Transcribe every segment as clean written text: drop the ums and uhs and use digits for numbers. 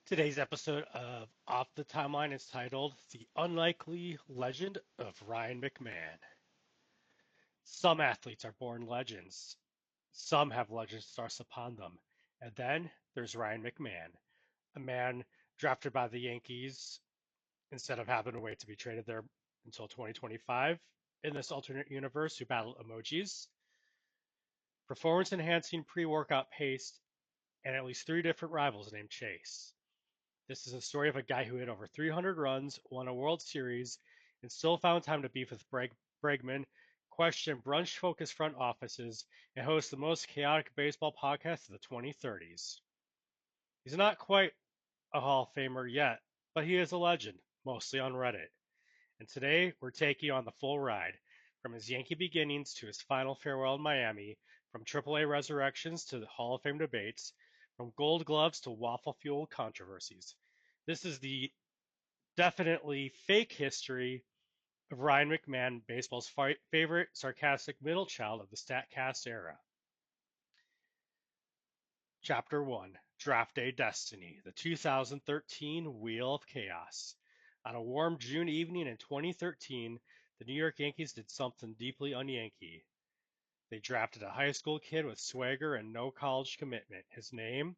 Today's episode of Off the Timeline is titled The Unlikely Legend of Ryan McMahon. Some athletes are born legends. Some have legends thrust upon them. And then there's Ryan McMahon, a man drafted by the Yankees instead of having to wait to be traded there until 2025 in this alternate universe who battled emojis, performance enhancing pre workout paste, and at least three different rivals named Chase. This is a story of a guy who hit over 300 runs, won a World Series, and still found time to beef with Bregman, question brunch-focused front offices, and host the most chaotic baseball podcast of the 2030s. He's not quite a Hall of Famer yet, but he is a legend, mostly on Reddit. And today, we're taking you on the full ride, from his Yankee beginnings to his final farewell in Miami, from AAA resurrections to the Hall of Fame debates, from gold gloves to waffle-fueled controversies. This is the definitely fake history of Ryan McMahon, baseball's favorite sarcastic middle child of the StatCast era. Chapter 1, Draft Day Destiny, the 2013 Wheel of Chaos. On a warm June evening in 2013, the New York Yankees did something deeply un-Yankee. They drafted a high school kid with swagger and no college commitment. His name?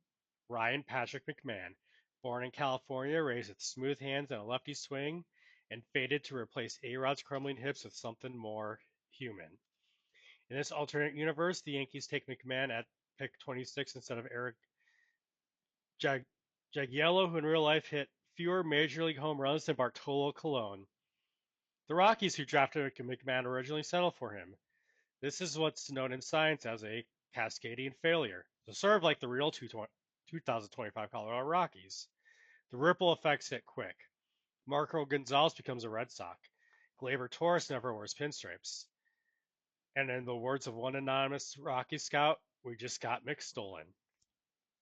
Ryan Patrick McMahon. Born in California, raised with smooth hands and a lefty swing, and fated to replace A-Rod's crumbling hips with something more human. In this alternate universe, the Yankees take McMahon at pick 26 instead of Eric Jagiello, who in real life hit fewer major league home runs than Bartolo Colon. The Rockies, who drafted McMahon, originally settled for him. This is what's known in science as a cascading failure. So sort of like the real 2025 Colorado Rockies. The ripple effects hit quick. Marco Gonzalez becomes a Red Sox. Gleyber Torres never wears pinstripes. And in the words of one anonymous Rocky scout, we just got Mick stolen.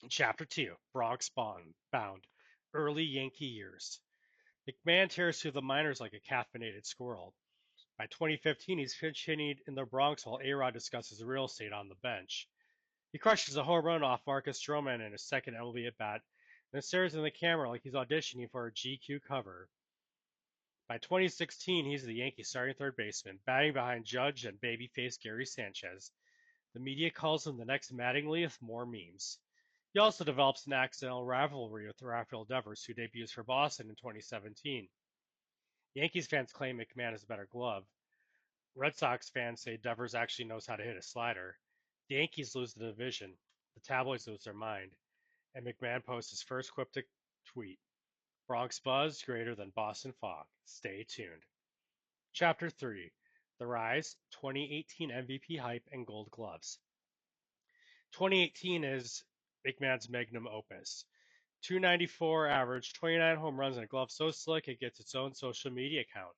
Chapter 2, Bronx Bound, Early Yankee Years. McMahon tears through the minors like a caffeinated squirrel. By 2015, he's pinch hitting in the Bronx while A-Rod discusses real estate on the bench. He crushes a home run off Marcus Stroman in his second MLB at bat, then stares in the camera like he's auditioning for a GQ cover. By 2016, he's the Yankees' starting third baseman, batting behind Judge and babyface Gary Sanchez. The media calls him the next Mattingly with more memes. He also develops an accidental rivalry with Rafael Devers, who debuts for Boston in 2017. Yankees fans claim McMahon has a better glove. Red Sox fans say Devers actually knows how to hit a slider. The Yankees lose the division. The tabloids lose their mind. And McMahon posts his first cryptic tweet. Bronx buzz greater than Boston fog. Stay tuned. Chapter 3, The Rise, 2018 MVP Hype and Gold Gloves. 2018 is McMahon's magnum opus. 294 average, 29 home runs, and a glove so slick it gets its own social media account.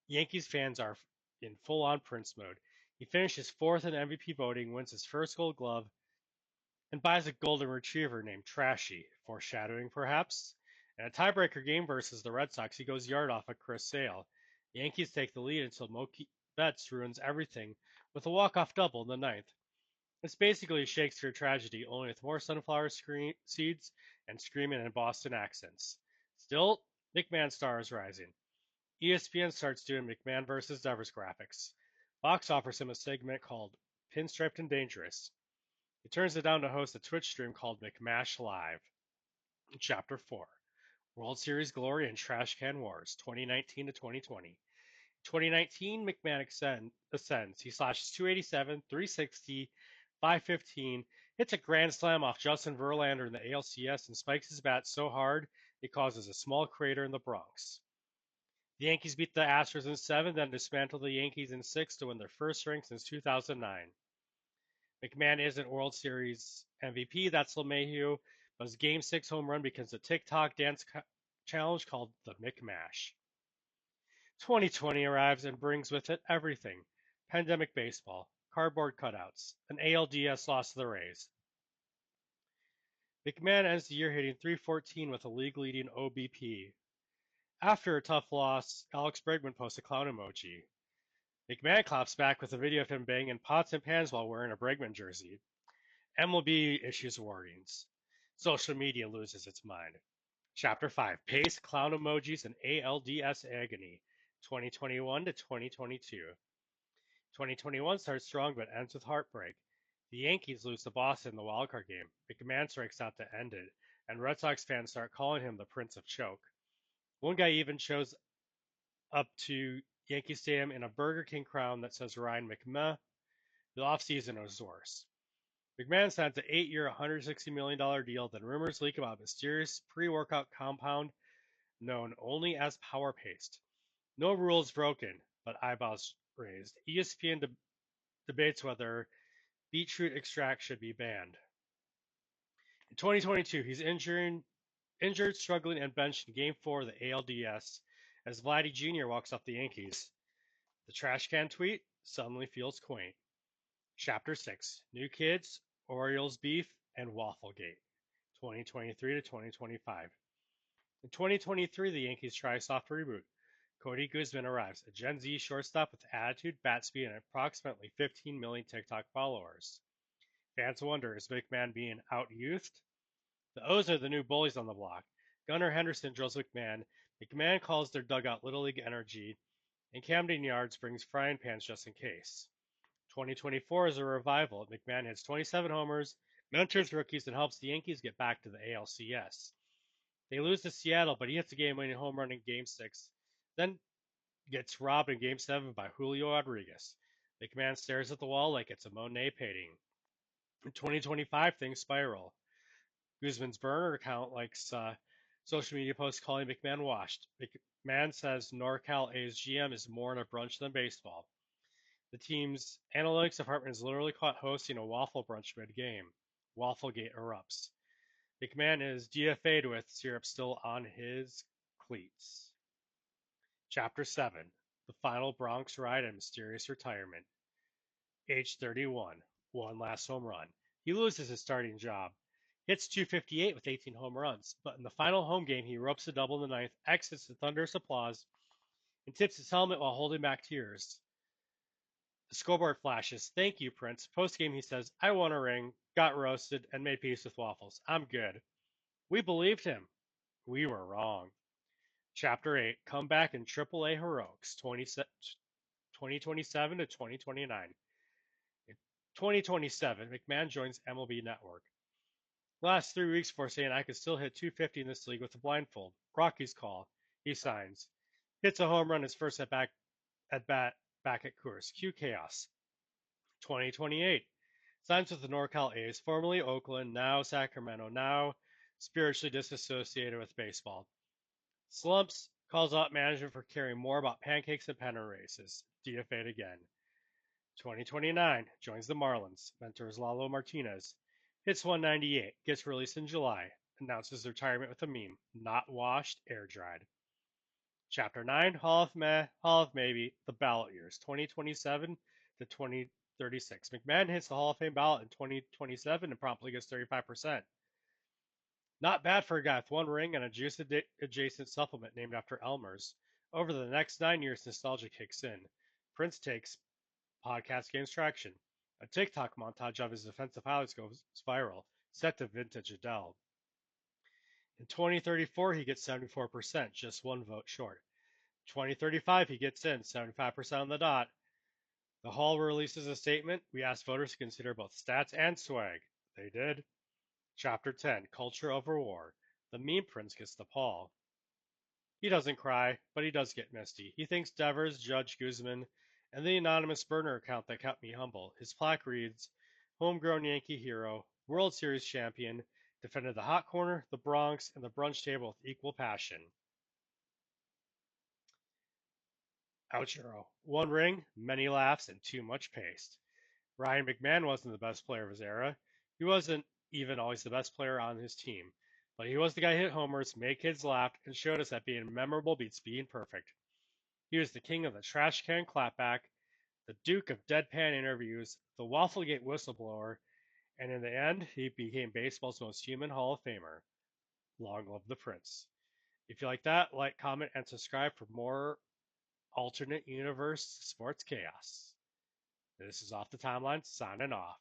Yankees fans are in full-on Prince mode. He finishes fourth in MVP voting, wins his first gold glove, and buys a golden retriever named Trashy, foreshadowing perhaps. In a tiebreaker game versus the Red Sox, he goes yard off of Chris Sale. The Yankees take the lead until Mookie Betts ruins everything with a walk-off double in the ninth. It's basically a Shakespeare tragedy, only with more sunflower seeds and screaming in Boston accents. Still, McMahon's star is rising. ESPN starts doing McMahon versus Devers graphics. Fox offers him a segment called Pinstriped and Dangerous. He turns it down to host a Twitch stream called McMash Live. Chapter 4, World Series Glory and Trash Can Wars, 2019 to 2020. 2019, McMahon ascends. He slashes 287, 360, 515, hits a grand slam off Justin Verlander in the ALCS, and spikes his bat so hard it causes a small crater in the Bronx. The Yankees beat the Astros in 7, then dismantled the Yankees in 6 to win their first ring since 2009. McMahon isn't World Series MVP, that's LeMahieu, but his Game 6 home run becomes a TikTok dance challenge called the McMash. 2020 arrives and brings with it everything. Pandemic baseball, cardboard cutouts, an ALDS loss to the Rays. McMahon ends the year hitting .314 with a league-leading OBP. After a tough loss, Alex Bregman posts a clown emoji. McMahon claps back with a video of him banging pots and pans while wearing a Bregman jersey. MLB issues warnings. Social media loses its mind. Chapter 5 Pace, Clown Emojis, and ALDS Agony, 2021 to 2022. 2021 starts strong but ends with heartbreak. The Yankees lose to Boston in the wildcard game. McMahon strikes out to end it, and Red Sox fans start calling him the Prince of Choke. One guy even shows up to Yankee Stadium in a Burger King crown that says Ryan McMahon. The offseason was worse. McMahon signs an 8-year, $160 million deal, then rumors leak about a mysterious pre-workout compound known only as Power Paste. No rules broken, but eyebrows raised. ESPN debates whether beetroot extract should be banned. In 2022, he's injured, struggling, and benched in Game 4 of the ALDS as Vladdy Jr. walks off the Yankees. The trash can tweet suddenly feels quaint. Chapter 6 New Kids, Orioles Beef, and WaffleGate, 2023 to 2025. In 2023, the Yankees try a soft reboot. Cody Guzman arrives, a Gen Z shortstop with attitude, bat speed, and approximately 15 million TikTok followers. Fans wonder, is McMahon being out-youthed? The O's are the new bullies on the block. Gunnar Henderson drills McMahon. McMahon calls their dugout Little League Energy, and Camden Yards brings frying pans just in case. 2024 is a revival. McMahon hits 27 homers, mentors rookies, and helps the Yankees get back to the ALCS. They lose to Seattle, but he hits a game-winning home run in Game 6, then gets robbed in Game 7 by Julio Rodriguez. McMahon stares at the wall like it's a Monet painting. In 2025, things spiral. Guzman's burner account likes social media posts calling McMahon washed. McMahon says NorCal A's GM is more in a brunch than baseball. The team's analytics department is literally caught hosting a waffle brunch mid-game. WaffleGate erupts. McMahon is DFA'd with syrup still on his cleats. Chapter 7 The Final Bronx Ride and Mysterious Retirement. Age 31. One last home run. He loses his starting job. Hits 258 with 18 home runs, but in the final home game, he ropes a double in the ninth, exits to thunderous applause, and tips his helmet while holding back tears. The scoreboard flashes. Thank you, Prince. Post game, he says, I won a ring, got roasted, and made peace with waffles. I'm good. We believed him. We were wrong. Chapter 8 Comeback in AAA Heroics 2027 to 2029. In 2027, McMahon joins MLB Network. Last 3 weeks before saying I could still hit 250 in this league with a blindfold. Rocky's call. He signs. Hits a home run his first at bat back at Coors. Cue chaos. 2028. Signs with the NorCal A's, formerly Oakland, now Sacramento, now spiritually disassociated with baseball. Slumps, calls out management for caring more about pancakes and pennant races. DFA'd again. 2029. Joins the Marlins. Mentors Lalo Martinez. Hits 198. Gets released in July. Announces retirement with a meme. Not washed, air dried. Chapter 9. Hall of Meh, Hall of Maybe. The ballot years. 2027 to 2036. McMahon hits the Hall of Fame ballot in 2027 and promptly gets 35%. Not bad for a guy with one ring and a juice adjacent supplement named after Elmer's. Over the next 9 years, nostalgia kicks in. Prince takes podcast gains traction. A TikTok montage of his defensive highlights goes viral, set to vintage Adele. In 2034, he gets 74%, just one vote short. 2035, he gets in, 75% on the dot. The Hall releases a statement. We asked voters to consider both stats and swag. They did. Chapter 10 Culture over War. The meme prince gets the pall. He doesn't cry, but he does get misty. He thanks Devers, Judge Guzman, and the anonymous burner account that kept me humble. His plaque reads, Homegrown Yankee hero, World Series champion, defended the hot corner, the Bronx, and the brunch table with equal passion. Outro. One ring, many laughs, and too much paste. Ryan McMahon wasn't the best player of his era. He wasn't even always the best player on his team. But he was the guy who hit homers, made kids laugh, and showed us that being memorable beats being perfect. He was the king of the trash can clapback, the duke of deadpan interviews, the WaffleGate whistleblower, and in the end, he became baseball's most human Hall of Famer. Long live the Prince. If you like that, like, comment, and subscribe for more alternate universe sports chaos. This is Off the Timeline, signing off.